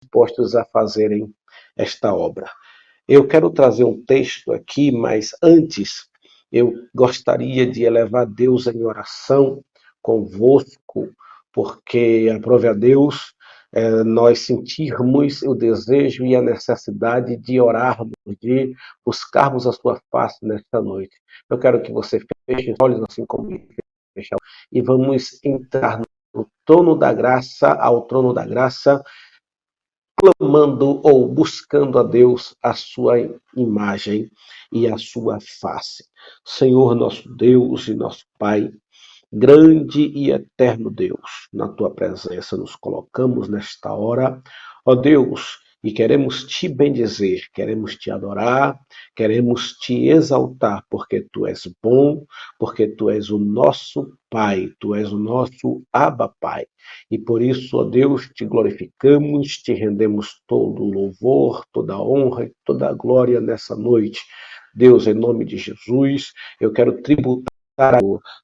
dispostos a fazerem esta obra. Eu quero trazer um texto aqui, mas antes eu gostaria de elevar Deus em oração convosco, porque aprove a Deus nós sentirmos o desejo e a necessidade de orarmos, de buscarmos a sua face nesta noite. Eu quero que você feche os olhos, assim como ele fechou, e vamos entrar no trono da graça, ao trono da graça, clamando ou buscando a Deus a sua imagem e a sua face. Senhor nosso Deus e nosso Pai, grande e eterno Deus, na tua presença nos colocamos nesta hora, ó Deus, e queremos te bendizer, queremos te adorar, queremos te exaltar, porque tu és bom, porque tu és o nosso Pai, tu és o nosso Abba Pai. E por isso, ó Deus, te glorificamos, te rendemos todo o louvor, toda a honra e toda a glória nessa noite. Deus, em nome de Jesus, eu quero tributar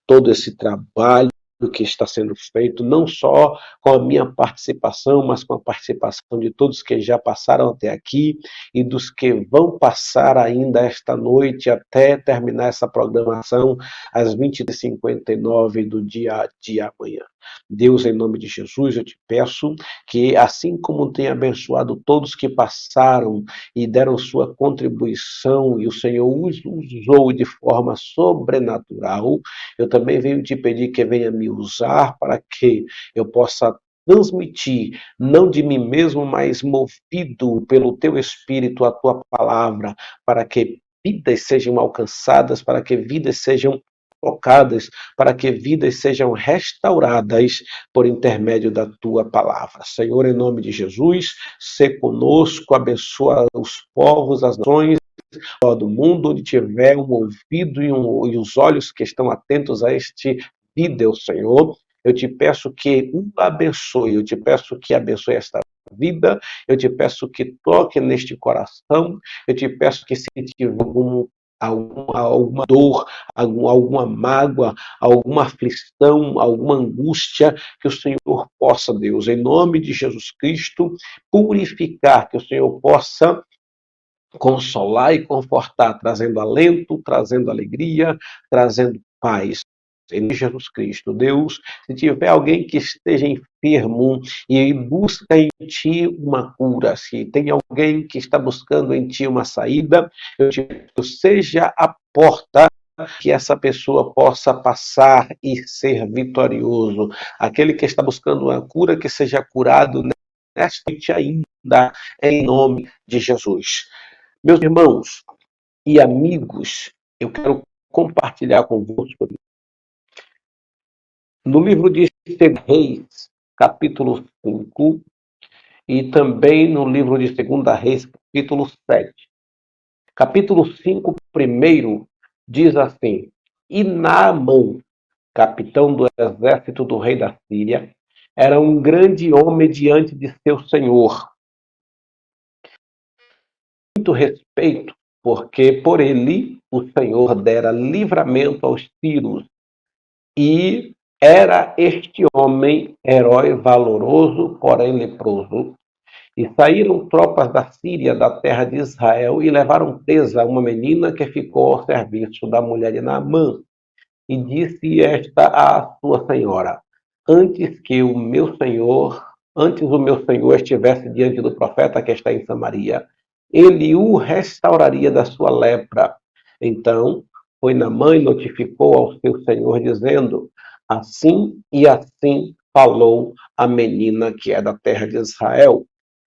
todo esse trabalho que está sendo feito, não só com a minha participação, mas com a participação de todos que já passaram até aqui e dos que vão passar ainda esta noite até terminar essa programação às 20h59 do dia de amanhã. Deus, em nome de Jesus, eu te peço que, assim como tem abençoado todos que passaram e deram sua contribuição e o Senhor os usou de forma sobrenatural, eu também venho te pedir que venha me usar para que eu possa transmitir, não de mim mesmo, mas movido pelo teu Espírito, a tua palavra, para que vidas sejam alcançadas, para que vidas sejam tocadas, para que vidas sejam restauradas por intermédio da tua palavra. Senhor, em nome de Jesus, sê conosco, abençoa os povos, as nações do mundo, onde tiver um ouvido e os olhos que estão atentos a este vídeo, Senhor. Eu te peço que o abençoe, eu te peço que abençoe esta vida, eu te peço que toque neste coração, eu te peço que se tiver alguma dor, alguma mágoa, alguma aflição, alguma angústia, que o Senhor possa, Deus, em nome de Jesus Cristo, purificar, que o Senhor possa consolar e confortar, trazendo alento, trazendo alegria, trazendo paz. Em Jesus Cristo, Deus, se tiver alguém que esteja enfermo e busca em Ti uma cura, se tem alguém que está buscando em Ti uma saída, eu te peço, seja a porta que essa pessoa possa passar e ser vitorioso. Aquele que está buscando uma cura, que seja curado nesta noite ainda, em nome de Jesus. Meus irmãos e amigos, eu quero compartilhar convosco no livro de Reis, capítulo 5, e também no livro de 2 Reis, capítulo 7. Capítulo 5, primeiro, diz assim: E Naamã, capitão do exército do rei da Síria, era um grande homem diante de seu senhor. Muito respeito, porque por ele o Senhor dera livramento aos sírios, e era este homem herói valoroso, porém leproso. E saíram tropas da Síria, da terra de Israel, e levaram presa uma menina que ficou ao serviço da mulher de Naamã. E disse esta à sua senhora: antes o meu senhor estivesse diante do profeta que está em Samaria, ele o restauraria da sua lepra. Então foi Naamã e notificou ao seu senhor, dizendo: assim e assim falou a menina que é da terra de Israel.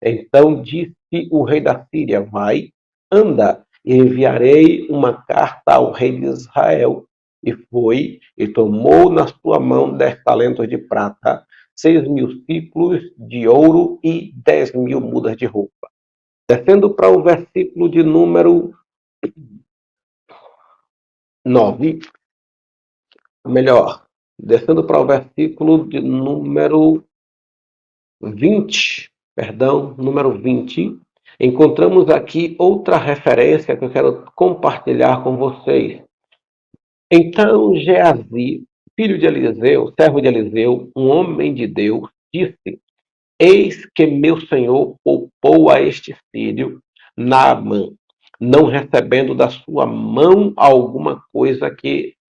Então disse o rei da Síria: vai, anda, e enviarei uma carta ao rei de Israel. E foi, e tomou na sua mão 10 talentos de prata, 6.000 ciclos de ouro e 10.000 mudas de roupa. Descendo para o versículo de número 9, melhor, descendo para o versículo de número 20, número 20, encontramos aqui outra referência que eu quero compartilhar com vocês. Então Geazi, filho de Eliseu, servo de Eliseu, um homem de Deus, disse: Eis que meu senhor poupou a este sírio, Naamã, não recebendo da sua mão alguma coisa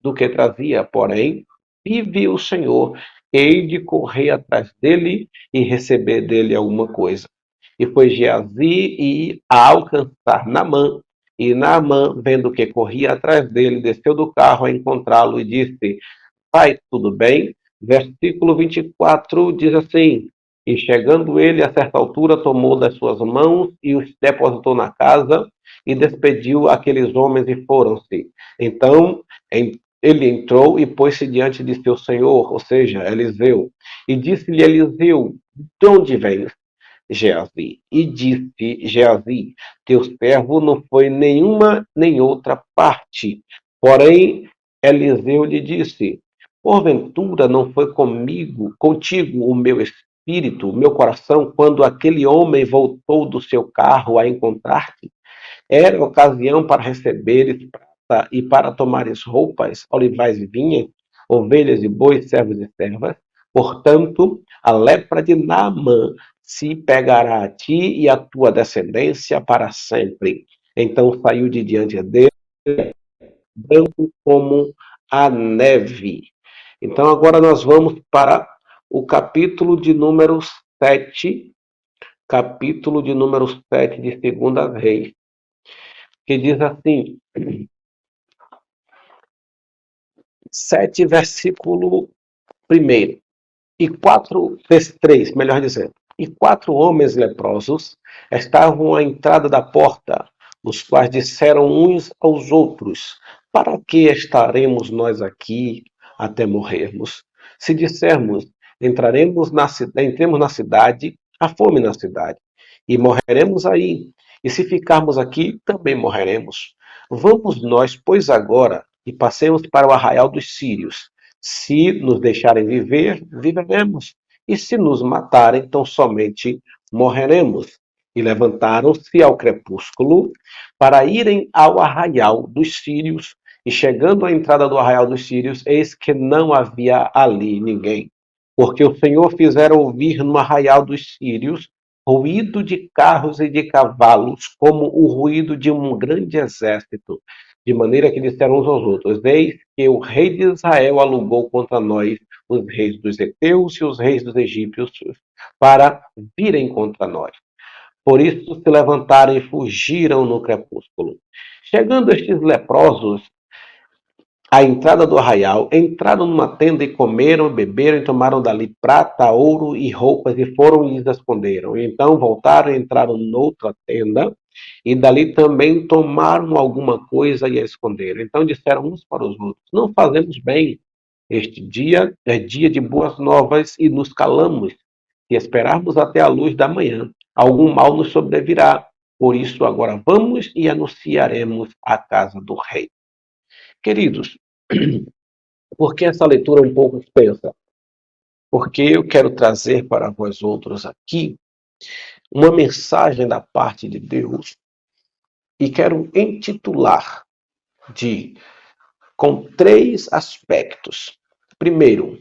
do que trazia. Porém, vive o Senhor, hei de correr atrás dele e receber dele alguma coisa. E foi Geazi e a alcançar Naamã. E Naamã, vendo que corria atrás dele, desceu do carro a encontrá-lo e disse: Pai, tudo bem? Versículo 24 diz assim: E chegando ele a certa altura, tomou das suas mãos e os depositou na casa e despediu aqueles homens e foram-se. Então ele entrou e pôs-se diante de seu senhor, ou seja, Eliseu, e disse-lhe Eliseu: De onde vens? Geazi. E disse Geazi: Teu servo não foi nenhuma nem outra parte. Porém, Eliseu lhe disse: Porventura não foi contigo o meu espírito, o meu coração, quando aquele homem voltou do seu carro a encontrar-te? Era ocasião para receberes prata e para tomares roupas, olivais e vinhas, ovelhas e bois, servos e servas. Portanto, a lepra de Naamã se pegará a ti e a tua descendência para sempre. Então saiu de diante dele, branco como a neve. Então agora nós vamos para o capítulo de número 7, capítulo de número 7 de Segunda Reis, que diz assim, 7, versículo 1. Verso 3, melhor dizendo. E 4 homens leprosos estavam à entrada da porta, os quais disseram uns aos outros: Para que estaremos nós aqui até morrermos? Se dissermos, entremos na cidade, há fome na cidade, e morreremos aí. E se ficarmos aqui, também morreremos. Vamos nós, pois, agora, e passemos para o arraial dos sírios. Se nos deixarem viver, viveremos. E se nos matarem, então somente morreremos. E levantaram-se ao crepúsculo para irem ao arraial dos sírios. E chegando à entrada do arraial dos sírios, eis que não havia ali ninguém. Porque o Senhor fizera ouvir no arraial dos sírios ruído de carros e de cavalos, como o ruído de um grande exército. De maneira que disseram uns aos outros: Eis que o rei de Israel alugou contra nós os reis dos heteus e os reis dos egípcios para virem contra nós. Por isso se levantaram e fugiram no crepúsculo. Chegando estes leprosos à entrada do arraial, entraram numa tenda e comeram, beberam e tomaram dali prata, ouro e roupas e foram e lhes esconderam. E então voltaram e entraram noutra tenda e dali também tomaram alguma coisa e a esconderam. Então disseram uns para os outros: Não fazemos bem. Este dia é dia de boas novas e nos calamos. Se esperarmos até a luz da manhã, algum mal nos sobrevirá. Por isso agora vamos e anunciaremos a casa do rei. Queridos, por que essa leitura é um pouco extensa? Porque eu quero trazer para vós outros aqui uma mensagem da parte de Deus e quero intitular com 3 aspectos. Primeiro,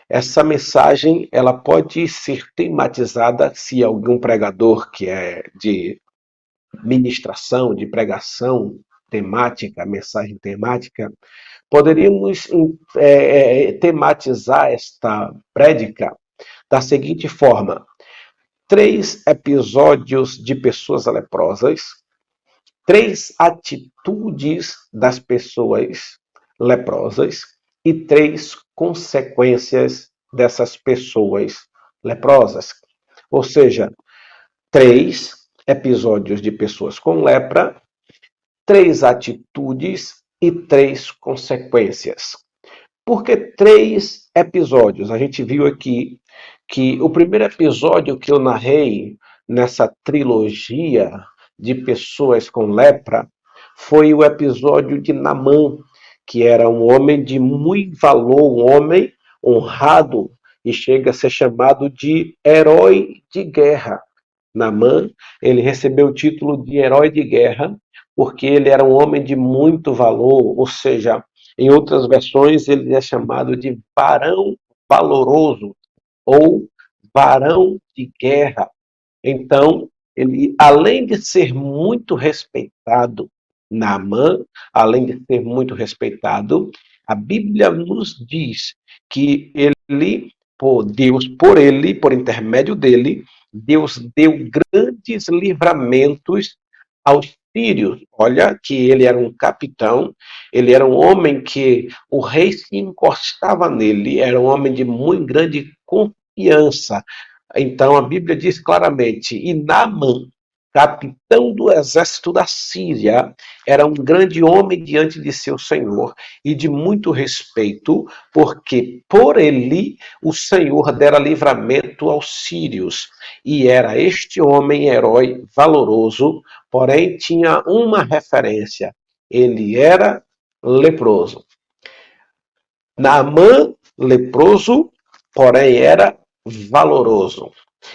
essa mensagem ela pode ser tematizada se algum pregador que é de ministração, de pregação temática, mensagem temática, poderíamos tematizar esta prédica da seguinte forma: 3 episódios de pessoas leprosas, 3 atitudes das pessoas leprosas e 3 consequências dessas pessoas leprosas. Ou seja, 3 episódios de pessoas com lepra, 3 atitudes e 3 consequências. Por que 3 episódios? A gente viu aqui que o primeiro episódio que eu narrei nessa trilogia de pessoas com lepra foi o episódio de Naamã, que era um homem de muito valor, um homem honrado e chega a ser chamado de herói de guerra. Naamã, ele recebeu o título de herói de guerra porque ele era um homem de muito valor, ou seja, em outras versões ele é chamado de varão valoroso ou varão de guerra. Então, ele, além de ser muito respeitado, Naamã, além de ser muito respeitado, a Bíblia nos diz que ele, por Deus, por ele, por intermédio dele, Deus deu grandes livramentos aos sírios. Olha que ele era um capitão, ele era um homem que o rei se encostava nele, era um homem de muito grande confiança. Então a Bíblia diz claramente: e Naamã, capitão do exército da Síria, era um grande homem diante de seu senhor e de muito respeito, porque por ele o Senhor dera livramento aos sírios. E era este homem herói valoroso, porém tinha uma referência: ele era leproso. Naamã, leproso, porém era valoroso.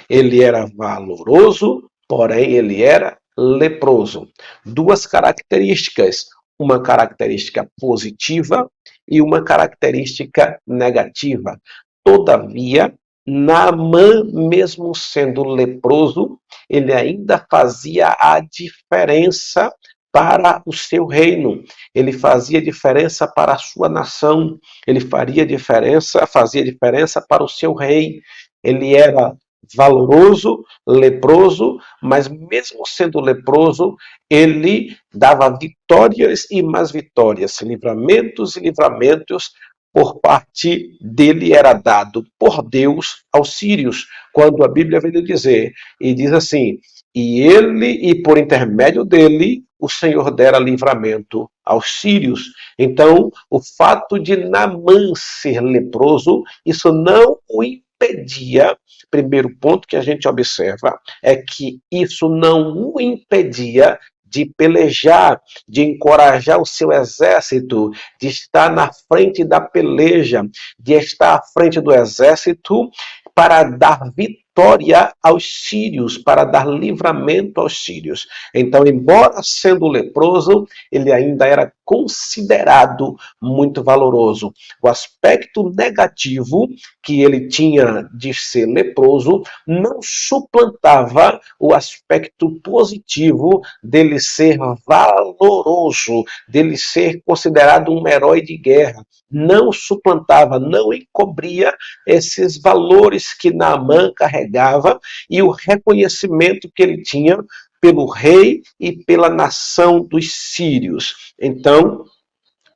Ele era valoroso, porém ele era leproso. Duas características, uma característica positiva e uma característica negativa. Todavia, Naamã, mesmo sendo leproso, ele ainda fazia a diferença para o seu reino, ele fazia diferença para a sua nação, ele fazia diferença para o seu rei. Ele era valoroso, leproso, mas mesmo sendo leproso, ele dava vitórias e mais vitórias, livramentos e livramentos por parte dele era dado por Deus aos sírios, quando a Bíblia vem dizer, e diz assim: e ele, e por intermédio dele, o Senhor dera livramento aos sírios. Então, o fato de Naamã ser leproso, isso não o impedia. Primeiro ponto que a gente observa é que isso não o impedia de pelejar, de encorajar o seu exército, de estar na frente da peleja, de estar à frente do exército para dar vitória aos sírios, para dar livramento aos sírios. Então, embora sendo leproso, ele ainda era considerado muito valoroso. O aspecto negativo que ele tinha de ser leproso não suplantava o aspecto positivo dele ser valoroso, dele ser considerado um herói de guerra. Não suplantava, não encobria esses valores que Naamã carregava e o reconhecimento que ele tinha pelo rei e pela nação dos sírios. Então,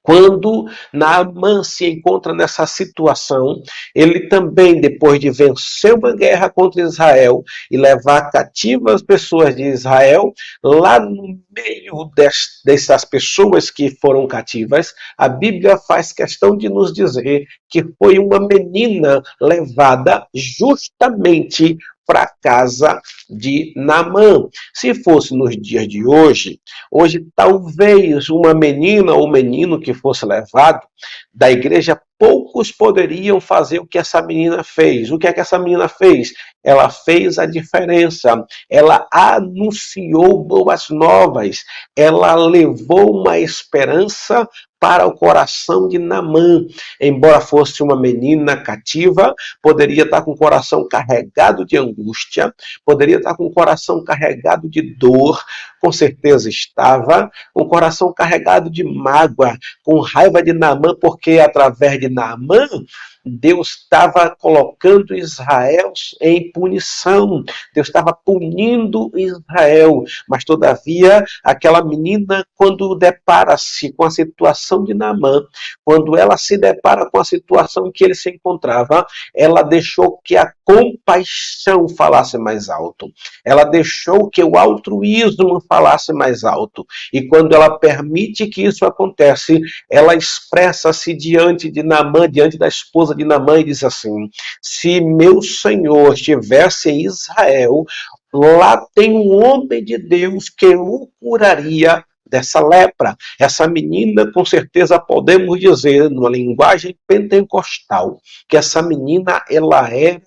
quando Naamã se encontra nessa situação, ele também, depois de vencer uma guerra contra Israel e levar cativas as pessoas de Israel, lá no meio dessas pessoas que foram cativas, a Bíblia faz questão de nos dizer que foi uma menina levada justamente para a casa de Naamã. Se fosse nos dias de hoje, talvez uma menina ou menino que fosse levado da igreja, poucos poderiam fazer o que essa menina fez. O que é que essa menina fez? Ela fez a diferença. Ela anunciou boas novas. Ela levou uma esperança para o coração de Naamã. Embora fosse uma menina cativa, poderia estar com o coração carregado de angústia, poderia estar com o coração carregado de dor, com certeza estava, com o coração carregado de mágoa, com raiva de Naamã, porque através de Naamã, Deus estava colocando Israel em punição, Deus estava punindo Israel, mas todavia aquela menina, quando depara-se com a situação de Naamã, quando ela se depara com a situação em que ele se encontrava, ela deixou que a compaixão falasse mais alto, ela deixou que o altruísmo falasse mais alto, e quando ela permite que isso acontece, ela expressa-se diante de Naamã, diante da esposa de Naamã, e diz assim: se meu senhor estivesse em Israel, lá tem um homem de Deus que o curaria dessa lepra. Essa menina, com certeza podemos dizer, numa linguagem pentecostal, que essa menina, ela era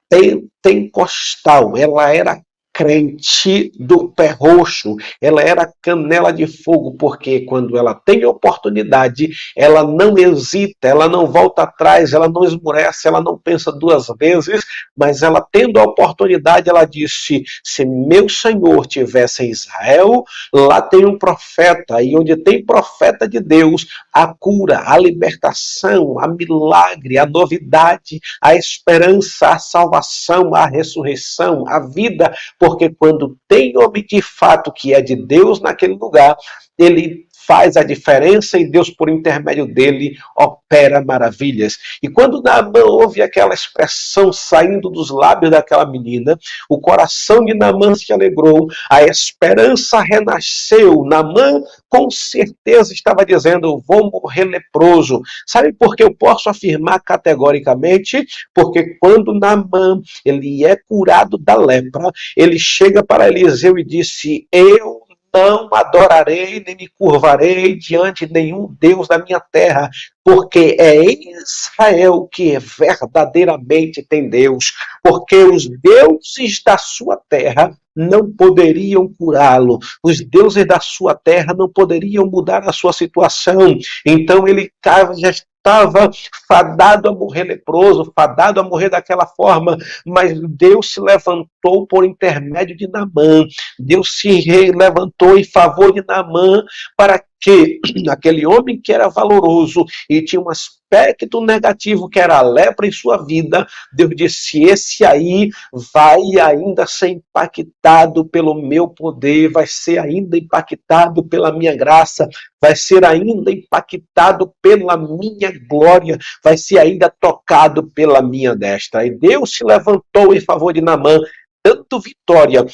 pentecostal, ela era crente do pé roxo, ela era canela de fogo, porque quando ela tem oportunidade, ela não hesita, ela não volta atrás, ela não esmurece, ela não pensa duas vezes, mas ela tendo a oportunidade, ela disse: se meu Senhor tivesse em Israel, lá tem um profeta, e onde tem profeta de Deus, a cura, a libertação, a milagre, a novidade, a esperança, a salvação, a ressurreição, a vida, porque quando tem homem de fato que é de Deus naquele lugar, ele faz a diferença e Deus, por intermédio dele, opera maravilhas. E quando Naamã ouve aquela expressão saindo dos lábios daquela menina, o coração de Naamã se alegrou, a esperança renasceu. Naamã, com certeza, estava dizendo: eu vou morrer leproso. Sabe por que eu posso afirmar categoricamente? Porque quando Naamã ele é curado da lepra, ele chega para Eliseu e disse: eu não adorarei, nem me curvarei diante de nenhum Deus da minha terra, porque é em Israel que verdadeiramente tem Deus, porque os deuses da sua terra não poderiam curá-lo, os deuses da sua terra não poderiam mudar a sua situação. Então ele já estava fadado a morrer leproso, fadado a morrer daquela forma, mas Deus se levantou por intermédio de Naamã. Deus se levantou em favor de Naamã para que aquele homem que era valoroso e tinha um aspecto negativo, que era a lepra em sua vida, Deus disse: esse aí vai ainda ser impactado pelo meu poder, vai ser ainda impactado pela minha graça, vai ser ainda impactado pela minha glória, vai ser ainda tocado pela minha destra. E Deus se levantou em favor de Naamã, dando vitória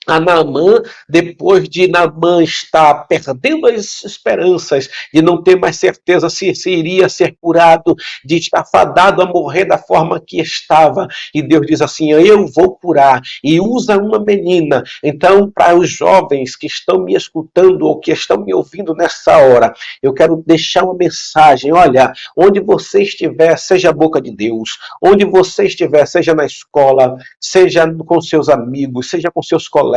a Naamã, depois de Naamã estar perdendo as esperanças, de não ter mais certeza se iria ser curado, de estar fadado a morrer da forma que estava, e Deus diz assim: eu vou curar, e usa uma menina. Então, para os jovens que estão me escutando ou que estão me ouvindo nessa hora, eu quero deixar uma mensagem: olha, onde você estiver, seja a boca de Deus, onde você estiver, seja na escola, seja com seus amigos, seja com seus colegas,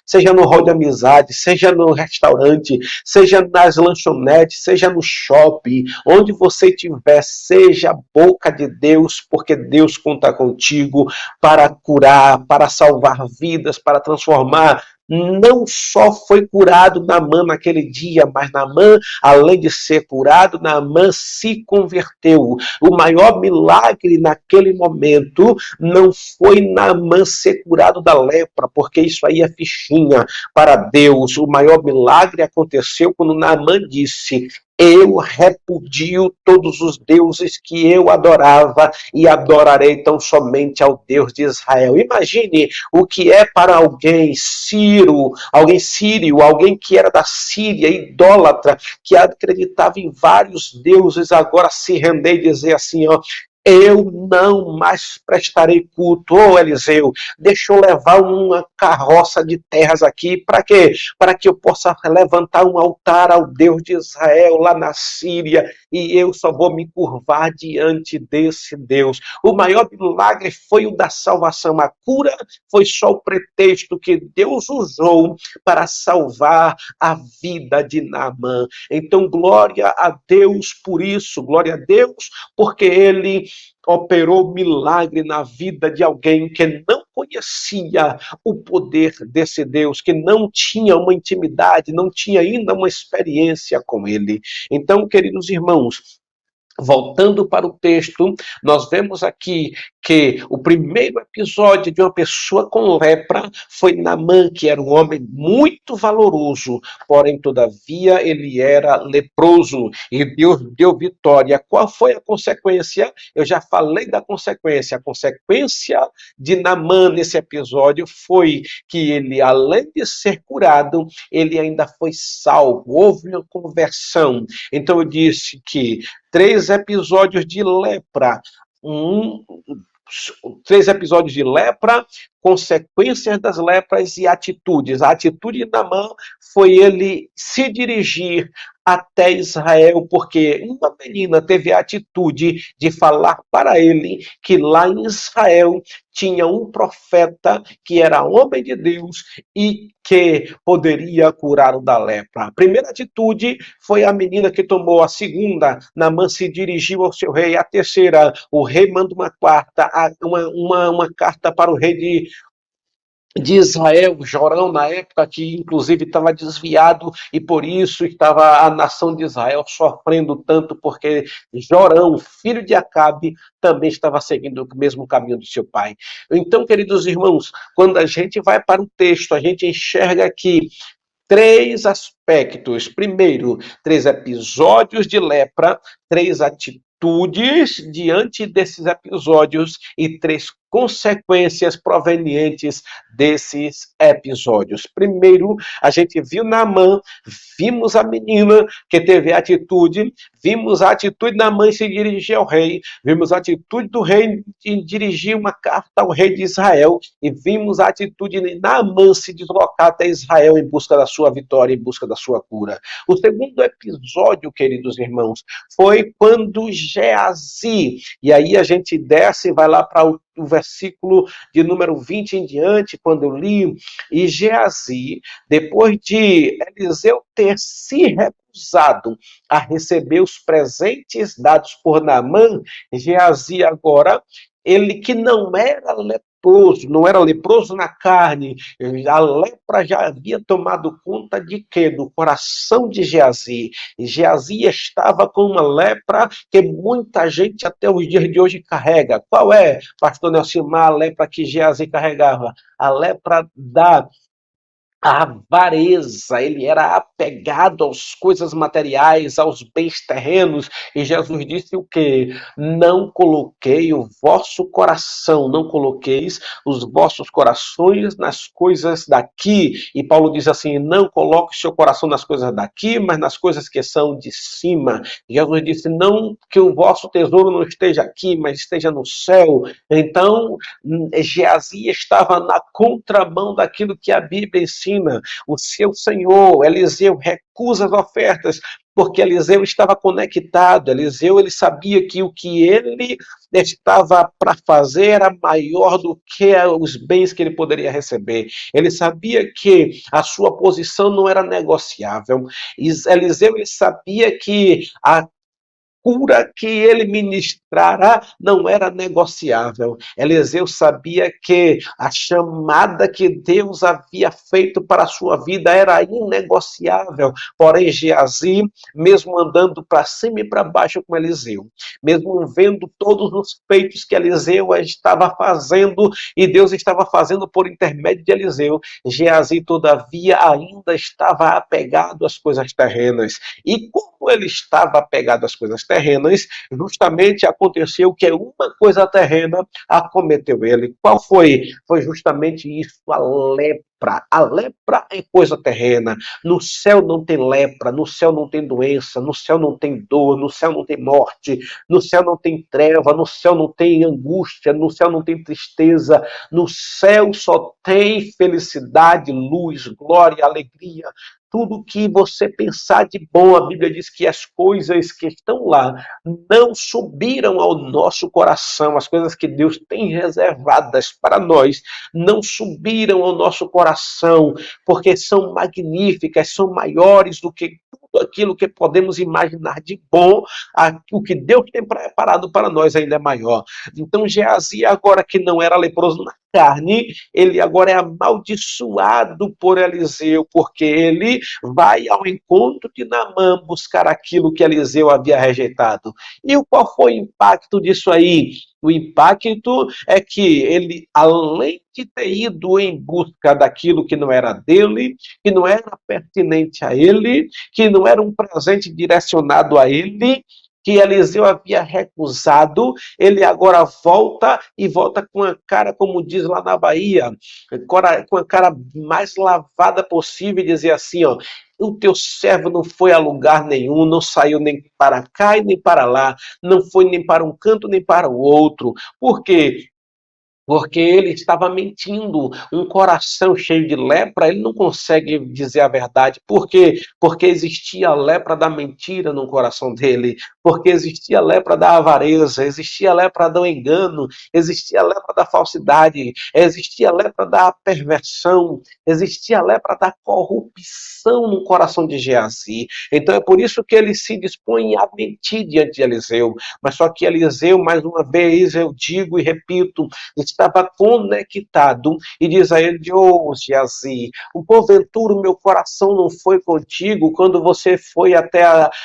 seja no hall de amizade, seja no restaurante, seja nas lanchonetes, seja no shopping, onde você estiver, seja a boca de Deus, porque Deus conta contigo para curar, para salvar vidas, para transformar. Não só foi curado Naamã naquele dia, mas Naamã, além de ser curado, Naamã se converteu. O maior milagre naquele momento não foi Naamã ser curado da lepra, porque isso aí é fichinha para Deus. O maior milagre aconteceu quando Naamã disse: eu repudio todos os deuses que eu adorava e adorarei tão somente ao Deus de Israel. Imagine o que é para alguém sírio, alguém que era da Síria, idólatra, que acreditava em vários deuses, agora se render e dizer assim: ó, eu não mais prestarei culto. Ô Eliseu, deixa eu levar uma carroça de terras aqui. Para quê? Para que eu possa levantar um altar ao Deus de Israel lá na Síria, e eu só vou me curvar diante desse Deus. O maior milagre foi o da salvação. A cura foi só o pretexto que Deus usou para salvar a vida de Naamã. Então, glória a Deus por isso, glória a Deus, porque ele operou milagre na vida de alguém que não conhecia o poder desse Deus, que não tinha uma intimidade, não tinha ainda uma experiência com ele. Então, queridos irmãos, voltando para o texto, nós vemos aqui que o primeiro episódio de uma pessoa com lepra foi Naamã, que era um homem muito valoroso, porém, todavia, ele era leproso, e Deus deu vitória. Qual foi a consequência? Eu já falei da consequência. A consequência de Naamã nesse episódio foi que ele, além de ser curado, ele ainda foi salvo, houve uma conversão. Então eu disse que 3 episódios de lepra, 3 episódios de lepra, consequências das lepras e atitudes. A atitude de Naamã foi ele se dirigir até Israel, porque uma menina teve a atitude de falar para ele que lá em Israel tinha um profeta que era homem de Deus e que poderia curar o da lepra. A primeira atitude foi a menina que tomou. A segunda, Naamã se dirigiu ao seu rei. A terceira, o rei manda uma quarta, uma carta para o rei de Israel, Jorão, na época, que inclusive estava desviado, e por isso estava a nação de Israel sofrendo tanto, porque Jorão, filho de Acabe, também estava seguindo o mesmo caminho do seu pai. Então, queridos irmãos, quando a gente vai para o texto, a gente enxerga que três aspectos. Primeiro, três episódios de lepra, três atitudes diante desses episódios e três consequências provenientes desses episódios. Primeiro, a gente viu Naamã, vimos a menina que teve a atitude, vimos a atitude da mãe se dirigir ao rei, vimos a atitude do rei em dirigir uma carta ao rei de Israel e vimos a atitude de Naamã se deslocar até Israel em busca da sua vitória, em busca da sua cura. O segundo episódio, queridos irmãos, foi quando Geazi, e aí a gente desce e vai lá para o versículo de número 20 em diante, quando eu li, e Geazi, depois de Eliseu ter se recusado a receber os presentes dados por Naamã, Geazi agora, ele que não era leproso, não era leproso na carne, a lepra já havia tomado conta de quê? Do coração de Geazi. E Geazi estava com uma lepra que muita gente até os dias de hoje carrega. Qual é, pastor Nelcimar, a lepra que Geazi carregava? A lepra da a avareza, ele era apegado às coisas materiais, aos bens terrenos, e Jesus disse o quê? Não coloquei o vosso coração, não coloqueis os vossos corações nas coisas daqui, e Paulo diz assim, não coloque o seu coração nas coisas daqui, mas nas coisas que são de cima. Jesus disse, não que o vosso tesouro não esteja aqui, mas esteja no céu. Então, Geazi estava na contramão daquilo que a Bíblia ensina. O seu senhor, Eliseu, recusa as ofertas, porque Eliseu estava conectado. Eliseu, ele sabia que o que ele estava para fazer era maior do que os bens que ele poderia receber. Ele sabia que a sua posição não era negociável. Eliseu, ele sabia que a cura que ele ministrara não era negociável. Eliseu sabia que a chamada que Deus havia feito para a sua vida era inegociável. Porém, Geazi, mesmo andando para cima e para baixo com Eliseu, mesmo vendo todos os feitos que Eliseu estava fazendo e Deus estava fazendo por intermédio de Eliseu, Geazi, todavia, ainda estava apegado às coisas terrenas. E como ele estava apegado às coisas terrenas, justamente aconteceu que uma coisa terrena acometeu ele. Qual foi? Foi justamente isso, a lepra. A lepra é coisa terrena. No céu não tem lepra, no céu não tem doença, no céu não tem dor, no céu não tem morte, no céu não tem treva, no céu não tem angústia, no céu não tem tristeza, no céu só tem felicidade, luz, glória, alegria. Tudo que você pensar de bom, a Bíblia diz que as coisas que estão lá não subiram ao nosso coração, as coisas que Deus tem reservadas para nós não subiram ao nosso coração, porque são magníficas, são maiores do que tudo aquilo que podemos imaginar de bom, o que Deus tem preparado para nós ainda é maior. Então, Geazi, agora que não era leproso na carne, ele agora é amaldiçoado por Eliseu, porque ele vai ao encontro de Naamã buscar aquilo que Eliseu havia rejeitado. E qual foi o impacto disso aí? O impacto é que ele, além de ter ido em busca daquilo que não era dele, que não era pertinente a ele, que não era um presente direcionado a ele, que Eliseu havia recusado, ele agora volta e volta com a cara, como diz lá na Bahia, com a cara mais lavada possível e dizer assim, ó, o teu servo não foi a lugar nenhum, não saiu nem para cá e nem para lá, não foi nem para um canto nem para o outro. Por quê? porque ele estava mentindo. Um coração cheio de lepra, ele não consegue dizer a verdade. Por quê? Porque existia a lepra da mentira no coração dele, porque existia a lepra da avareza, existia a lepra do engano, existia a lepra da falsidade, existia a lepra da perversão, existia a lepra da corrupção no coração de Geazi. Então é por isso que ele se dispõe a mentir diante de Eliseu. Mas só que Eliseu, mais uma vez, eu digo e repito, estava conectado e diz a ele: "Oh, Geazi, porventura o meu coração não foi contigo quando você foi até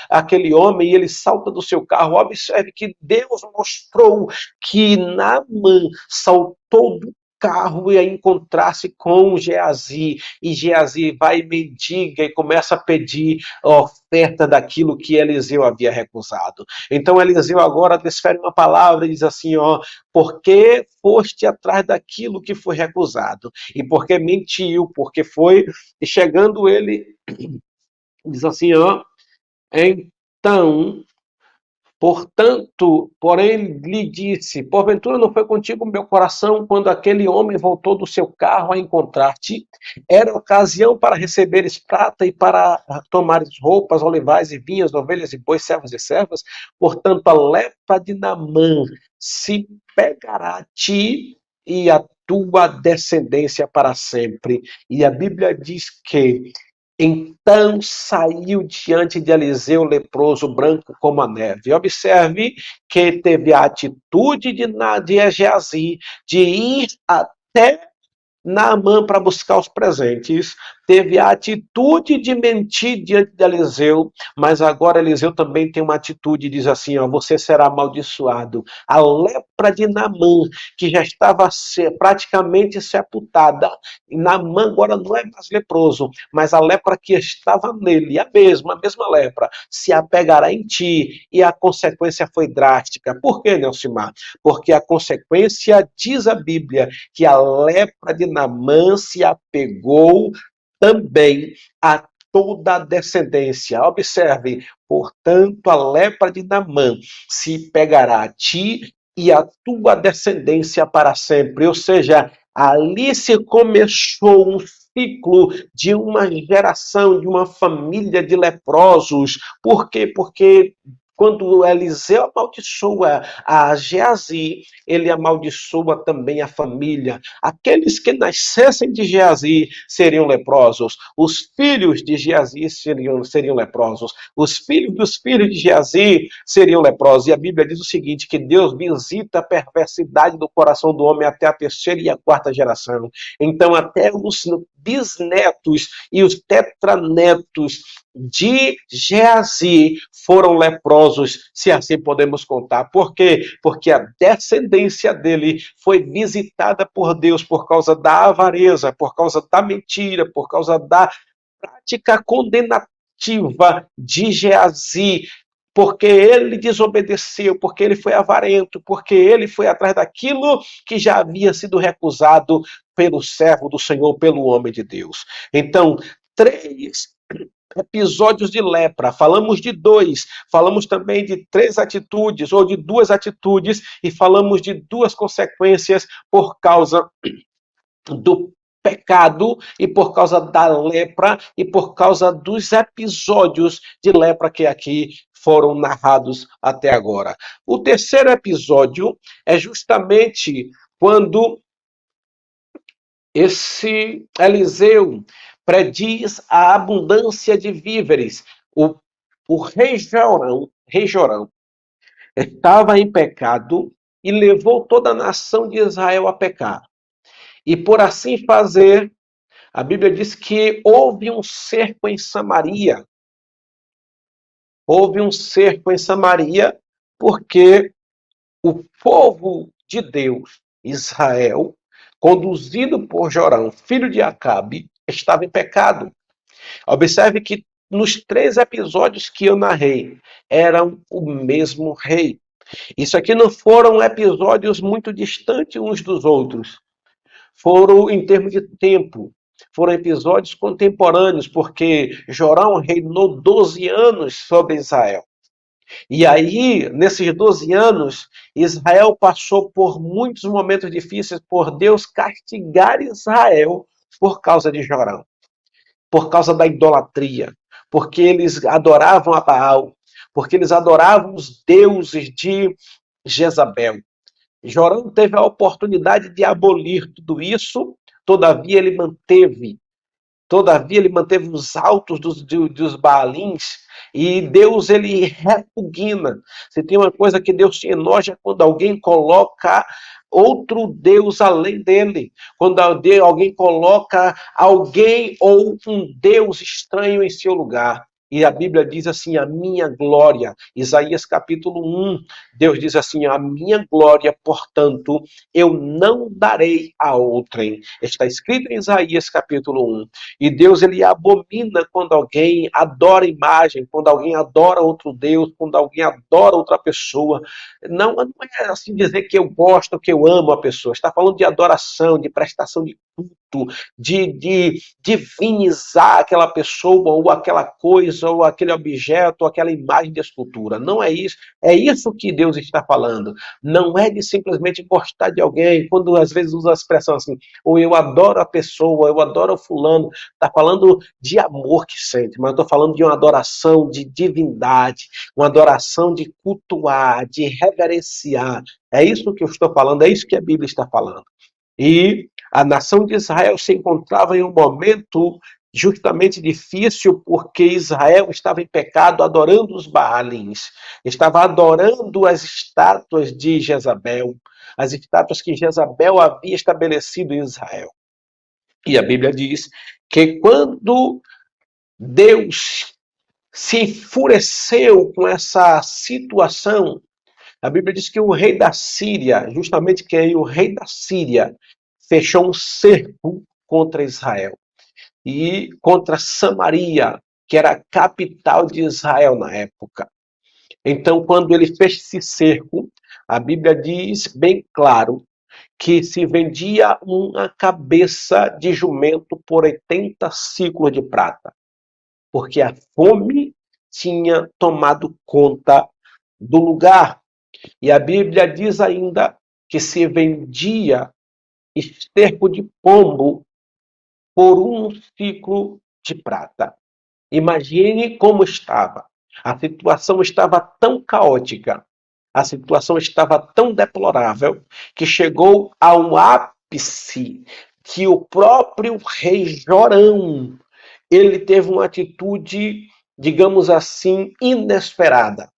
aquele homem e ele salta do seu carro?" Observe que Deus mostrou que Naamã saltou do carro e a encontrar-se com Geazi, e Geazi vai e mendiga e começa a pedir a oferta daquilo que Eliseu havia recusado. Então Eliseu agora desfere uma palavra e diz assim: ó, porque foste atrás daquilo que foi recusado, e porque mentiu, porque foi, e chegando ele, diz assim, ó, então, portanto, porém lhe disse, porventura não foi contigo o meu coração quando aquele homem voltou do seu carro a encontrar-te? Era ocasião para receberes prata e para tomares roupas, olivais e vinhas, ovelhas e bois, servos e servas? Portanto, a lepra de Naamã se pegará a ti e a tua descendência para sempre. E a Bíblia diz que então saiu diante de Eliseu leproso, branco como a neve. Observe que teve a atitude de Geazi de ir até Naamã para buscar os presentes, teve a atitude de mentir diante de Eliseu, mas agora Eliseu também tem uma atitude e diz assim, ó, você será amaldiçoado. A lepra de Naamã, que já estava praticamente sepultada, e Naamã agora não é mais leproso, mas a lepra que estava nele, a mesma lepra, se apegará em ti, e a consequência foi drástica. Por que, Nelcimar? Porque a consequência, diz a Bíblia, que a lepra de Naamã se apegou também a toda a descendência. Observe, portanto, a lepra de Naamã se pegará a ti e a tua descendência para sempre. Ou seja, ali se começou um ciclo de uma geração, de uma família de leprosos. Por quê? Porque quando Eliseu amaldiçoa a Geazi, ele amaldiçoa também a família. Aqueles que nascessem de Geazi seriam leprosos. Os filhos de Geazi seriam leprosos. Os filhos dos filhos de Geazi seriam leprosos. E a Bíblia diz o seguinte, que Deus visita a perversidade do coração do homem até a terceira e a quarta geração. Então, até os bisnetos e os tetranetos de Geazi foram leprosos, se assim podemos contar. Por quê? Porque a descendência dele foi visitada por Deus por causa da avareza, por causa da mentira, por causa da prática condenativa de Geazi, porque ele desobedeceu, porque ele foi avarento, porque ele foi atrás daquilo que já havia sido recusado pelo servo do Senhor, pelo homem de Deus. Então, 3 episódios de lepra, falamos de 2, falamos também de 3 atitudes, ou de 2 atitudes, e falamos de 2 consequências por causa do pecado e por causa da lepra e por causa dos episódios de lepra que aqui foram narrados até agora. O terceiro episódio é justamente quando esse Eliseu prediz a abundância de víveres. O rei Jorão estava em pecado e levou toda a nação de Israel a pecar. E por assim fazer, a Bíblia diz que houve um cerco em Samaria. Houve um cerco em Samaria porque o povo de Deus, Israel, conduzido por Jorão, filho de Acabe, estava em pecado. Observe que nos 3 episódios que eu narrei, eram o mesmo rei. Isso aqui não foram episódios muito distantes uns dos outros. Foram em termos de tempo. Foram episódios contemporâneos, porque Jorão reinou 12 anos sobre Israel. E aí, nesses 12 anos, Israel passou por muitos momentos difíceis por Deus castigar Israel por causa de Jorão, por causa da idolatria, porque eles adoravam a Baal, porque eles adoravam os deuses de Jezabel. Jorão teve a oportunidade de abolir tudo isso, todavia ele manteve os altos dos Baalins, e Deus ele repugna. Se tem uma coisa que Deus se enoja quando alguém coloca outro Deus além dele, quando alguém coloca alguém ou um Deus estranho em seu lugar. E a Bíblia diz assim, a minha glória, Isaías capítulo 1, Deus diz assim, a minha glória, portanto, eu não darei a outrem. Está escrito em Isaías capítulo 1. E Deus, ele abomina quando alguém adora imagem, quando alguém adora outro Deus, quando alguém adora outra pessoa. Não é assim dizer que eu gosto, que eu amo a pessoa. Está falando de adoração, de prestação de culto, de divinizar aquela pessoa, ou aquela coisa, ou aquele objeto, ou aquela imagem de escultura. Não é isso. É isso que Deus está falando. Não é de simplesmente gostar de alguém, quando às vezes usa a expressão assim, ou eu adoro a pessoa, eu adoro o fulano. Está falando de amor que sente, mas eu estou falando de uma adoração de divindade, uma adoração de cultuar, de reverenciar. É isso que eu estou falando, é isso que a Bíblia está falando. E a nação de Israel se encontrava em um momento justamente difícil, porque Israel estava em pecado, adorando os Baalins, estava adorando as estátuas de Jezabel, as estátuas que Jezabel havia estabelecido em Israel. E a Bíblia diz que quando Deus se enfureceu com essa situação, a Bíblia diz que o rei da Síria, justamente quem? O rei da Síria, fechou um cerco contra Israel e contra Samaria, que era a capital de Israel na época. Então, quando ele fez esse cerco, a Bíblia diz bem claro que se vendia uma cabeça de jumento por 80 ciclos de prata, porque a fome tinha tomado conta do lugar. E a Bíblia diz ainda que se vendia esterco de pombo por um ciclo de prata. Imagine como estava. A situação estava tão caótica, a situação estava tão deplorável, que chegou a um ápice que o próprio rei Jorão, ele teve uma atitude, digamos assim, inesperada.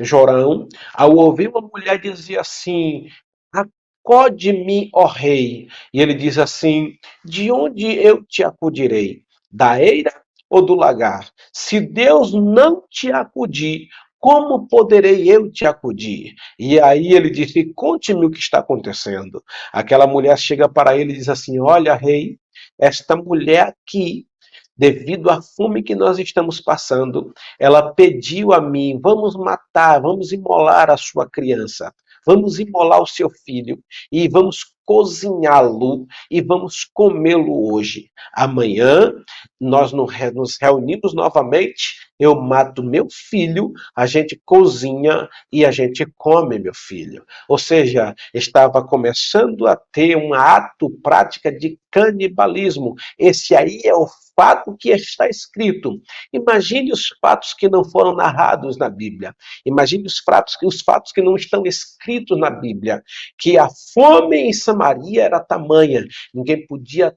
Jorão, ao ouvir uma mulher, dizia assim: acode-me, ó rei. E ele diz assim: de onde eu te acudirei? Da eira ou do lagar? Se Deus não te acudir, como poderei eu te acudir? E aí ele disse: conte-me o que está acontecendo. Aquela mulher chega para ele e diz assim: olha, rei, esta mulher aqui, devido à fome que nós estamos passando, ela pediu a mim: vamos matar, vamos imolar a sua criança, vamos imolar o seu filho e vamos cozinhá-lo e vamos comê-lo hoje. Amanhã nós nos reunimos novamente, eu mato meu filho, a gente cozinha e a gente come meu filho. Ou seja, estava começando a ter um ato, prática de canibalismo. Esse aí é o fato que está escrito. Imagine os fatos que não foram narrados na Bíblia. Imagine os fatos que não estão escritos na Bíblia. Que a fome em Samaria era tamanha, ninguém podia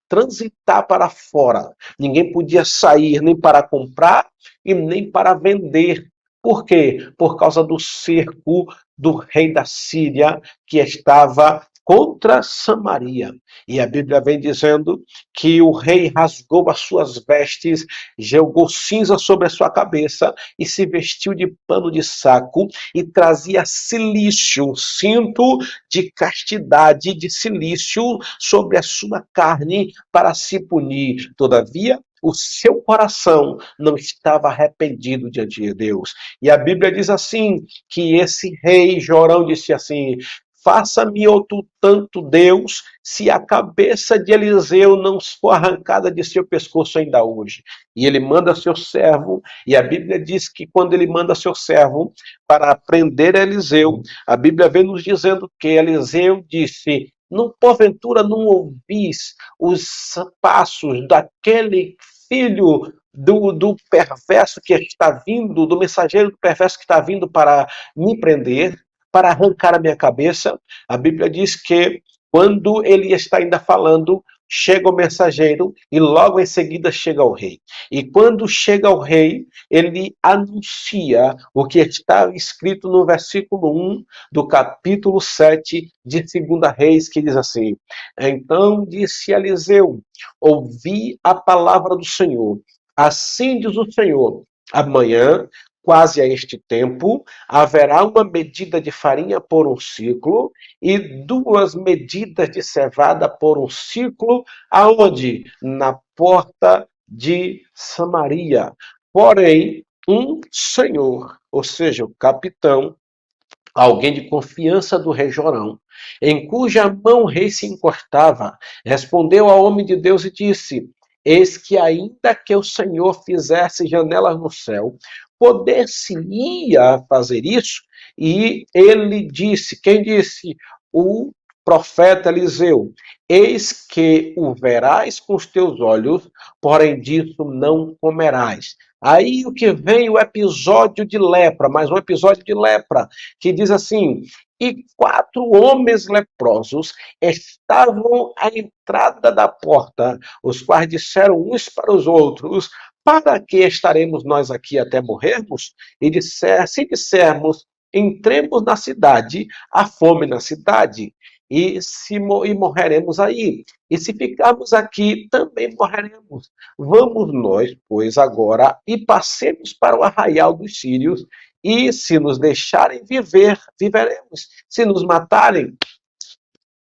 transitar para fora, ninguém podia sair nem para comprar e nem para vender. Por quê? Por causa do cerco do rei da Síria que estava contra Samaria. E a Bíblia vem dizendo que o rei rasgou as suas vestes, jogou cinza sobre a sua cabeça e se vestiu de pano de saco e trazia cilício, um cinto de castidade de cilício sobre a sua carne para se punir. Todavia, o seu coração não estava arrependido diante de Deus. E a Bíblia diz assim, que esse rei Jorão disse assim: Faça-me outro tanto, Deus, se a cabeça de Eliseu não for arrancada de seu pescoço ainda hoje. E ele manda seu servo, e a Bíblia diz que quando ele manda seu servo para prender Eliseu, a Bíblia vem nos dizendo que Eliseu disse: não, porventura não ouvis os passos daquele filho do perverso que está vindo, do mensageiro do perverso que está vindo para me prender, para arrancar a minha cabeça? A Bíblia diz que quando ele está ainda falando, chega o mensageiro e logo em seguida chega o rei. E quando chega o rei, ele anuncia o que está escrito no versículo 1 do capítulo 7 de 2 Reis, que diz assim: então disse Eliseu: ouvi a palavra do Senhor. Assim diz o Senhor: amanhã, quase a este tempo, haverá uma medida de farinha por um ciclo e 2 medidas de cevada por um ciclo, aonde? Na porta de Samaria. Porém, um senhor, ou seja, o capitão, alguém de confiança do rei Jorão, em cuja mão o rei se encostava, respondeu ao homem de Deus e disse: eis que ainda que o Senhor fizesse janelas no céu, poder-se-ia fazer isso? E ele disse, quem disse? O profeta Eliseu: eis que o verás com os teus olhos, porém disso não comerás. Aí o que vem o episódio de lepra, mais um episódio de lepra, que diz assim: e 4 homens leprosos estavam à entrada da porta, os quais disseram uns para os outros: para que estaremos nós aqui até morrermos? E se dissermos: entremos na cidade, há fome na cidade, e morreremos aí. E se ficarmos aqui, também morreremos. Vamos nós, pois, agora, e passemos para o arraial dos sírios, e se nos deixarem viver, viveremos. Se nos matarem,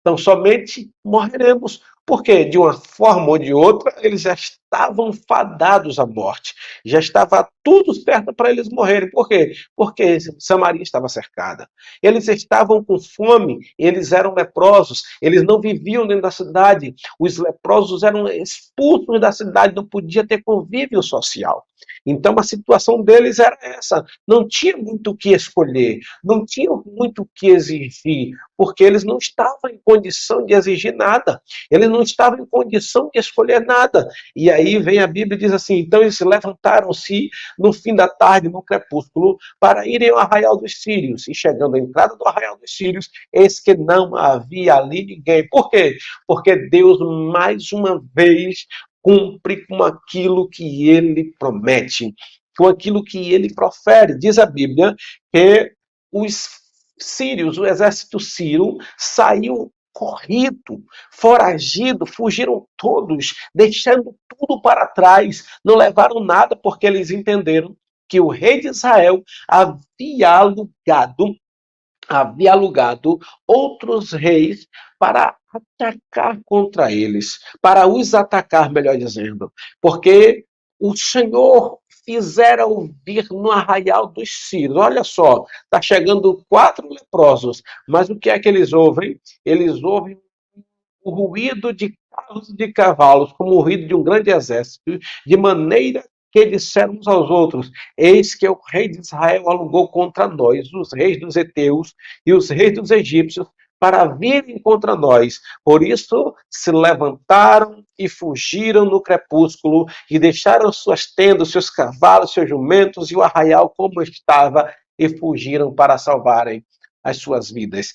então somente morreremos. Porque, de uma forma ou de outra, eles já estavam fadados à morte. Já estava tudo certo para eles morrerem. Por quê? Porque Samaria estava cercada. Eles estavam com fome, eles eram leprosos, eles não viviam dentro da cidade. Os leprosos eram expulsos da cidade, não podia ter convívio social. Então a situação deles era essa. Não tinha muito o que escolher, não tinha muito o que exigir, porque eles não estavam em condição de exigir nada. Eles não estavam em condição de escolher nada. E aí vem a Bíblia e diz assim: então eles levantaram-se no fim da tarde, no crepúsculo, para irem ao arraial dos sírios. E chegando à entrada do arraial dos sírios, eis que não havia ali ninguém. Por quê? Porque Deus, mais uma vez, cumpre com aquilo que ele promete, com aquilo que ele profere. Diz a Bíblia que os sírios, o exército sírio, saiu corrido, foragido, fugiram todos, deixando tudo para trás, não levaram nada porque eles entenderam que o rei de Israel havia alugado outros reis para atacar contra eles, para os atacar, melhor dizendo, porque o Senhor fizera ouvir no arraial dos sírios. Olha só, está chegando 4 leprosos, mas o que é que eles ouvem? Eles ouvem o ruído de carros e de cavalos, como o ruído de um grande exército, de maneira que disseram uns aos outros: eis que o rei de Israel alugou contra nós os reis dos heteus e os reis dos egípcios para virem contra nós. Por isso se levantaram e fugiram no crepúsculo e deixaram suas tendas, seus cavalos, seus jumentos e o arraial como estava e fugiram para salvarem as suas vidas.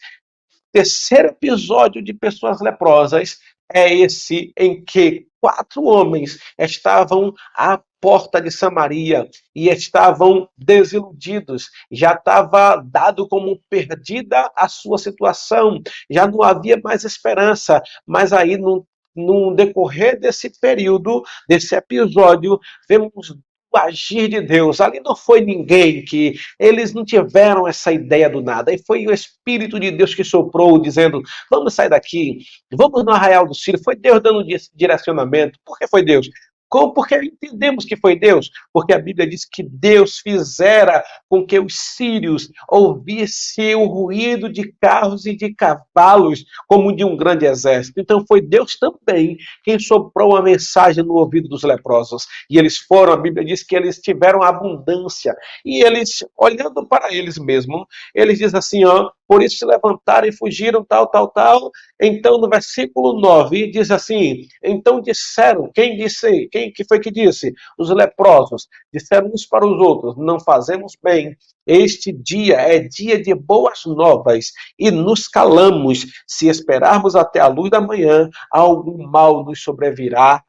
Terceiro episódio de pessoas leprosas é esse em que 4 homens estavam à porta de Samaria e estavam desiludidos. Já estava dado como perdida a sua situação, já não havia mais esperança. Mas aí, no decorrer desse período, desse episódio, vemos o agir de Deus. Ali não foi ninguém que eles não tiveram essa ideia do nada. Aí foi o Espírito de Deus que soprou, dizendo: vamos sair daqui, vamos no arraial do Sírio. Foi Deus dando direcionamento. Por que foi Deus? Porque entendemos que foi Deus? Porque a Bíblia diz que Deus fizera com que os sírios ouvissem o ruído de carros e de cavalos, como de um grande exército. Então foi Deus também quem soprou uma mensagem no ouvido dos leprosos. E eles foram, a Bíblia diz que eles tiveram abundância. E eles, olhando para eles mesmos, eles dizem assim, ó, por isso se levantaram e fugiram, tal, tal, tal. Então, no versículo 9, diz assim, então disseram, quem disse, quem que foi que disse? Os leprosos, disseram uns para os outros, não fazemos bem, este dia é dia de boas novas, e nos calamos, se esperarmos até a luz da manhã, algum mal nos sobrevirá.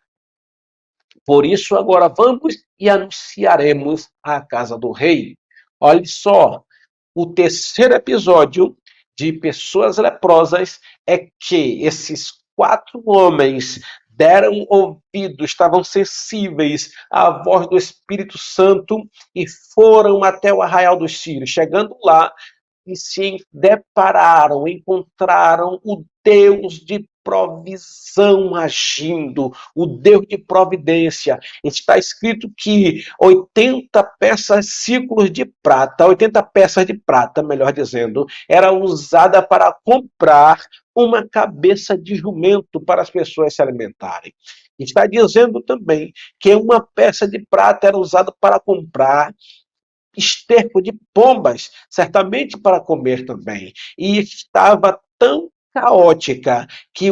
Por isso, agora vamos e anunciaremos à casa do rei. Olha só, o terceiro episódio de pessoas leprosas é que esses 4 homens deram ouvido, estavam sensíveis à voz do Espírito Santo e foram até o arraial dos Sírios. Chegando lá, e se depararam, encontraram o Deus de provisão agindo, o Deus de providência. Está escrito que 80 peças, ciclos de prata, 80 peças de prata, melhor dizendo, era usada para comprar uma cabeça de jumento para as pessoas se alimentarem. Está dizendo também que uma peça de prata era usada para comprar esterco de pombas, certamente para comer também. E estava tão caótica que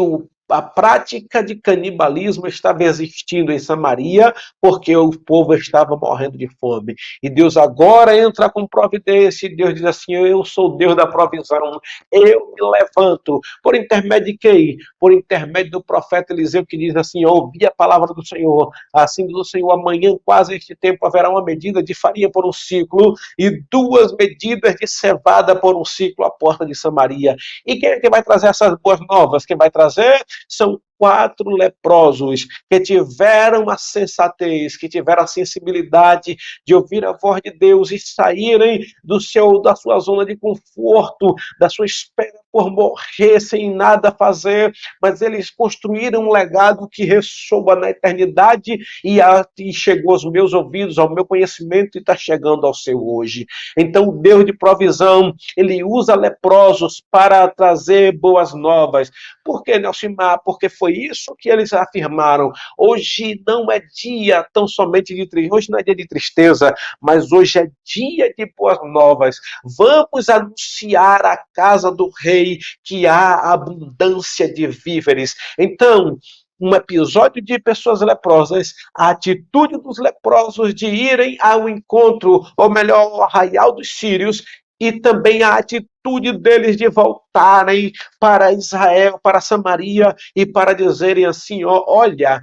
a prática de canibalismo estava existindo em Samaria, porque o povo estava morrendo de fome. E Deus agora entra com providência, e Deus diz assim, eu sou Deus da provisão, eu me levanto. Por intermédio de quem? Por intermédio do profeta Eliseu, que diz assim, ouvi a palavra do Senhor, assim diz o Senhor, amanhã quase este tempo haverá uma medida de farinha por um ciclo, e 2 medidas de cevada por um ciclo à porta de Samaria. E quem é que vai trazer essas boas novas? Quem vai trazer são 4 leprosos que tiveram a sensatez, que tiveram a sensibilidade de ouvir a voz de Deus e saírem da sua zona de conforto, da sua espera por morrer sem nada fazer, mas eles construíram um legado que ressoa na eternidade e chegou aos meus ouvidos, ao meu conhecimento e está chegando ao seu hoje. Então, o Deus de provisão, ele usa leprosos para trazer boas novas. Por que, Nelcimar? Porque foi isso que eles afirmaram. Hoje não é dia tão somente de tristeza, hoje não é dia de tristeza, mas hoje é dia de boas novas. Vamos anunciar à casa do rei que há abundância de víveres. Então, um episódio de pessoas leprosas, a atitude dos leprosos de irem ao encontro, ou melhor, ao arraial dos sírios, e também a atitude deles de voltarem para Israel, para Samaria, e para dizerem assim, ó, olha,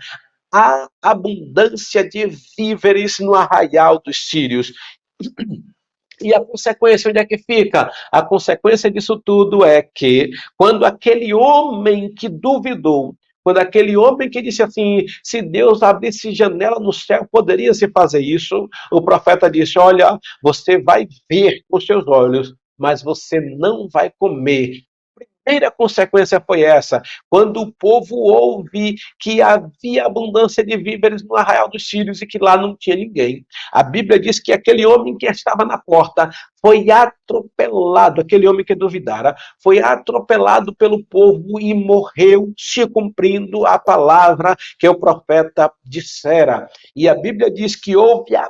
há abundância de víveres no arraial dos sírios. E a consequência, onde é que fica? A consequência disso tudo é que, quando aquele homem que duvidou, quando aquele homem que disse assim, se Deus abrisse janela no céu, poderia se fazer isso? O profeta disse, olha, você vai ver com seus olhos, mas você não vai comer. A primeira consequência foi essa, quando o povo ouve que havia abundância de víveres no arraial dos sírios e que lá não tinha ninguém. A Bíblia diz que aquele homem que estava na porta foi atropelado, aquele homem que duvidara, foi atropelado pelo povo e morreu, se cumprindo a palavra que o profeta dissera. E a Bíblia diz que houve a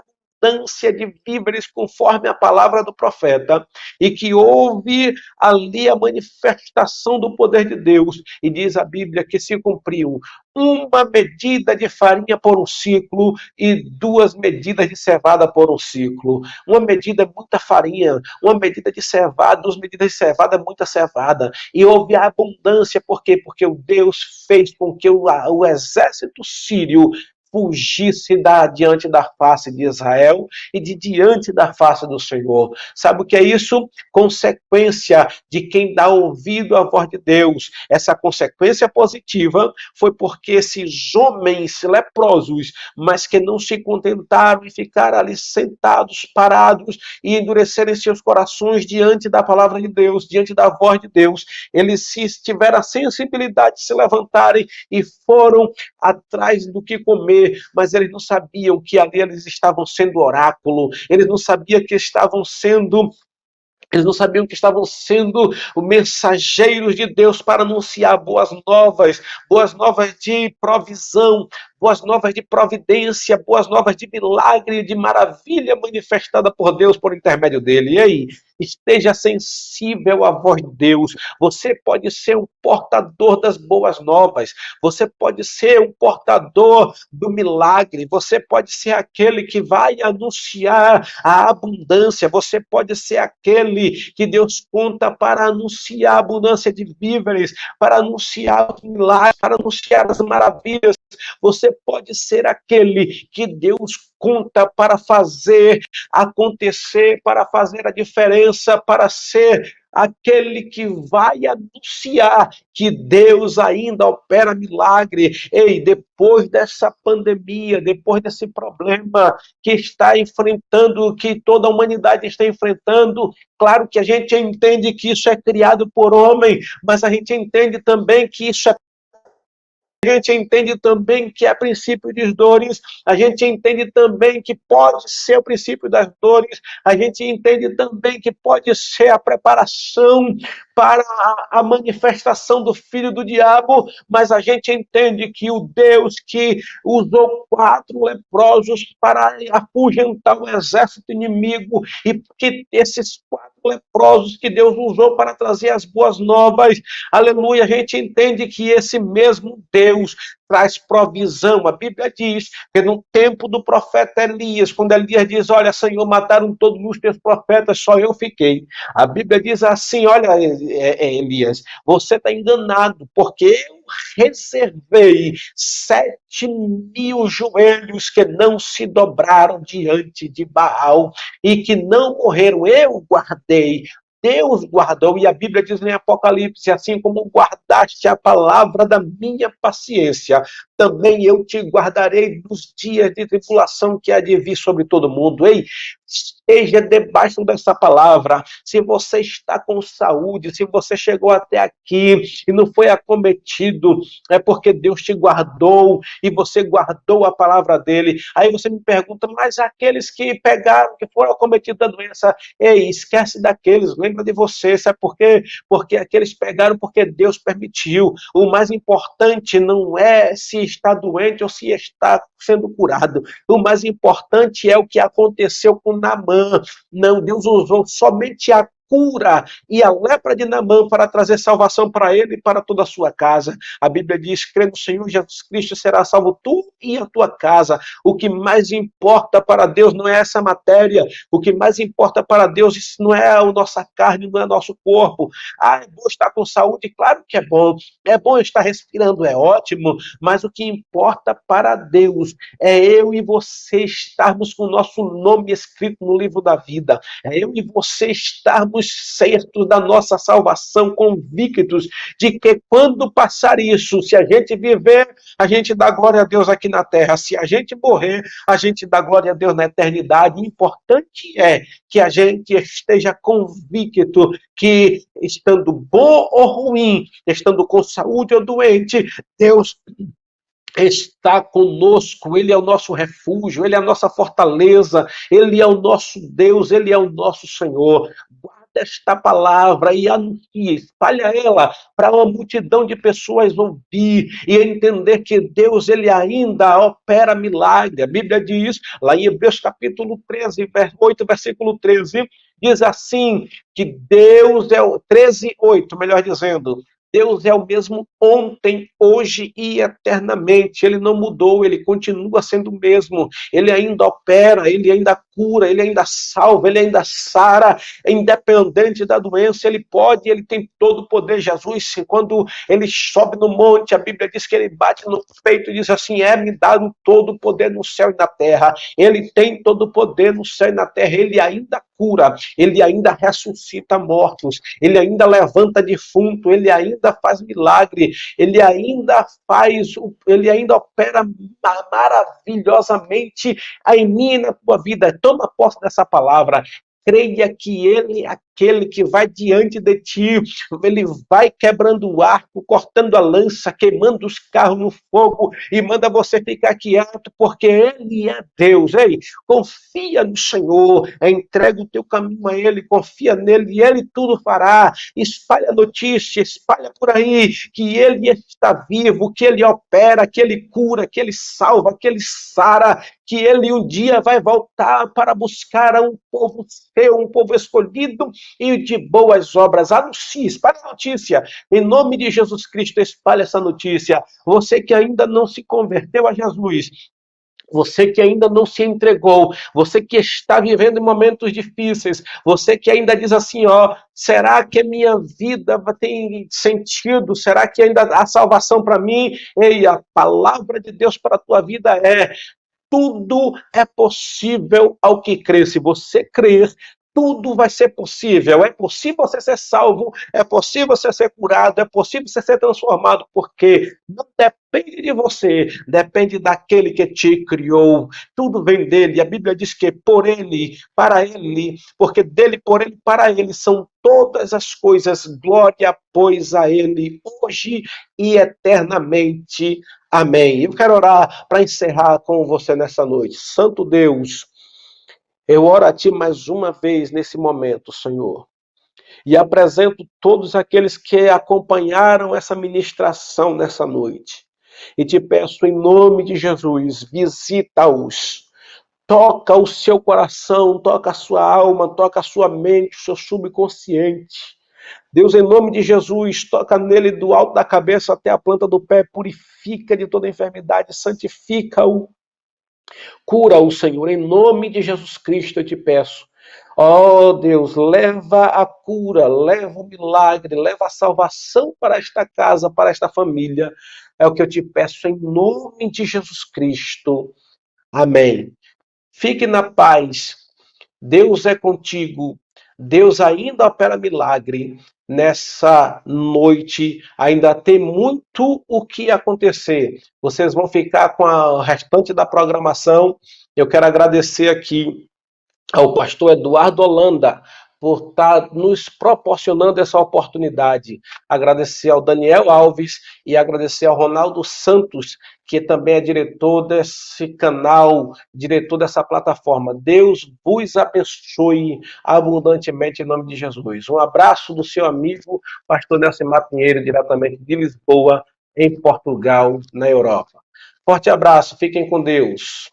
abundância de víveres conforme a palavra do profeta, e que houve ali a manifestação do poder de Deus, e diz a Bíblia que se cumpriu uma medida de farinha por um ciclo e 2 medidas de cevada por um ciclo. Uma medida é muita farinha, uma medida de cevada, 2 medidas de cevada é muita cevada. E houve a abundância, por quê? Porque o Deus fez com que o exército sírio fugisse diante da face de Israel e de diante da face do Senhor. Sabe o que é isso? Consequência de quem dá ouvido à voz de Deus. Essa consequência positiva foi porque esses homens leprosos, mas que não se contentaram em ficar ali sentados, parados e endurecerem seus corações diante da palavra de Deus, diante da voz de Deus, eles tiveram a sensibilidade de se levantarem e foram atrás do que comer, fazer, mas eles não sabiam que ali eles estavam sendo oráculo, eles não sabiam que estavam sendo eles não sabiam que estavam sendo os mensageiros de Deus para anunciar boas novas de provisão, boas novas de providência, boas novas de milagre, de maravilha manifestada por Deus por intermédio dele. E aí, esteja sensível à voz de Deus. Você pode ser um portador das boas novas, você pode ser um portador do milagre, você pode ser aquele que vai anunciar a abundância, você pode ser aquele que Deus conta para anunciar a abundância de víveres, para anunciar os milagres, para anunciar as maravilhas. Você pode ser aquele que Deus conta para fazer acontecer, para fazer a diferença, para ser aquele que vai anunciar que Deus ainda opera milagre. Ei, depois dessa pandemia, depois desse problema que está enfrentando, que toda a humanidade está enfrentando, claro que a gente entende que isso é criado por homem, mas a gente entende também que isso é a gente entende também que é princípio de dores, a gente entende também que pode ser o princípio das dores, a gente entende também que pode ser a preparação para a manifestação do filho do diabo, mas a gente entende que o Deus que usou 4 leprosos para afugentar o exército inimigo, e que esses 4 leprosos que Deus usou para trazer as boas novas, aleluia, a gente entende que esse mesmo Deus traz provisão. A Bíblia diz que no tempo do profeta Elias, quando Elias diz, olha, Senhor, mataram todos os teus profetas, só eu fiquei. A Bíblia diz assim, olha, Elias, você está enganado, porque eu reservei 7.000 joelhos que não se dobraram diante de Baal e que não morreram, eu guardei. Deus guardou, e a Bíblia diz em Apocalipse, assim como guardaste a palavra da minha paciência, também eu te guardarei nos dias de tribulação que há de vir sobre todo mundo. Ei, esteja debaixo dessa palavra. Se você está com saúde, se você chegou até aqui e não foi acometido, é porque Deus te guardou e você guardou a palavra dele. Aí você me pergunta, mas aqueles que pegaram, que foram acometidos da doença, ei, esquece daqueles, lembra de você, sabe por quê? Porque aqueles pegaram porque Deus permitiu. O mais importante não é se está doente ou se está sendo curado. O mais importante é o que aconteceu com Naamã. Não, Deus usou somente a cura e a lepra de Naamã para trazer salvação para ele e para toda a sua casa. A Bíblia diz, crê no Senhor Jesus Cristo, será salvo tu e a tua casa. O que mais importa para Deus não é essa matéria, o que mais importa para Deus isso não é a nossa carne, não é nosso corpo. Ah, é bom estar com saúde? Claro que é bom estar respirando, é ótimo, mas o que importa para Deus é eu e você estarmos com o nosso nome escrito no livro da vida, é eu e você estarmos certos da nossa salvação, convictos de que quando passar isso, se a gente viver, a gente dá glória a Deus aqui na terra, se a gente morrer, a gente dá glória a Deus na eternidade. O importante é que a gente esteja convicto que, estando bom ou ruim, estando com saúde ou doente, Deus está conosco, Ele é o nosso refúgio, Ele é a nossa fortaleza, Ele é o nosso Deus, Ele é o nosso Senhor. Guarda esta palavra e anuncia, espalha ela para uma multidão de pessoas ouvir e entender que Deus, Ele ainda opera milagre. A Bíblia diz, lá em Hebreus capítulo 13, 8, versículo 13, diz assim, que Deus é o 13, 8, melhor dizendo, Deus é o mesmo ontem, hoje e eternamente. Ele não mudou, ele continua sendo o mesmo. Ele ainda opera, ele ainda cura, ele ainda salva, ele ainda sara. Independente da doença, ele pode, ele tem todo o poder. Jesus, quando ele sobe no monte, a Bíblia diz que ele bate no peito e diz assim, é-me dado todo o poder no céu e na terra. Ele tem todo o poder no céu e na terra. Ele ainda cura, ele ainda ressuscita mortos, ele ainda levanta defunto, ele ainda faz milagre, ele ainda opera maravilhosamente em mim e na tua vida. Toma posse dessa palavra. Creia que ele aquele que vai diante de ti, ele vai quebrando o arco, cortando a lança, queimando os carros no fogo e manda você ficar quieto, porque ele é Deus. Ei, confia no Senhor, entrega o teu caminho a ele, confia nele e ele tudo fará. Espalha a notícia, espalha por aí que ele está vivo, que ele opera, que ele cura, que ele salva, que ele sara, que ele um dia vai voltar para buscar um povo seu, um povo escolhido e de boas obras. Anuncie, espalhe a notícia. Em nome de Jesus Cristo, espalhe essa notícia. Você que ainda não se converteu a Jesus, você que ainda não se entregou, você que está vivendo momentos difíceis, você que ainda diz assim, ó, será que a minha vida tem sentido? Será que ainda há salvação para mim? Ei, a palavra de Deus para a tua vida é: tudo é possível ao que crê. Se você crer, tudo vai ser possível. É possível você ser salvo, é possível você ser curado, é possível você ser transformado, porque não depende de você, depende daquele que te criou. Tudo vem dele. A Bíblia diz que por ele, para ele, porque dele, por ele, para ele são todas as coisas. Glória, pois, a ele, hoje e eternamente. Amém. Eu quero orar para encerrar com você nessa noite. Santo Deus, eu oro a Ti mais uma vez nesse momento, Senhor, e apresento todos aqueles que acompanharam essa ministração nessa noite. E te peço, em nome de Jesus, visita-os. Toca o seu coração, toca a sua alma, toca a sua mente, o seu subconsciente. Deus, em nome de Jesus, toca nele do alto da cabeça até a planta do pé, purifica de toda enfermidade, santifica-o, cura-o, Senhor, em nome de Jesus Cristo eu te peço. Ó Deus, leva a cura, leva o milagre, leva a salvação para esta casa, para esta família. É o que eu te peço em nome de Jesus Cristo. Amém. Fique na paz. Deus é contigo. Deus ainda opera milagre nessa noite. Ainda tem muito o que acontecer. Vocês vão ficar com a restante da programação. Eu quero agradecer aqui ao pastor Eduardo Holanda por estar nos proporcionando essa oportunidade. Agradecer ao Daniel Alves e agradecer ao Ronaldo Santos, que também é diretor desse canal, diretor dessa plataforma. Deus vos abençoe abundantemente em nome de Jesus. Um abraço do seu amigo, pastor Nelson Pinheiro, diretamente de Lisboa, em Portugal, na Europa. Forte abraço, fiquem com Deus.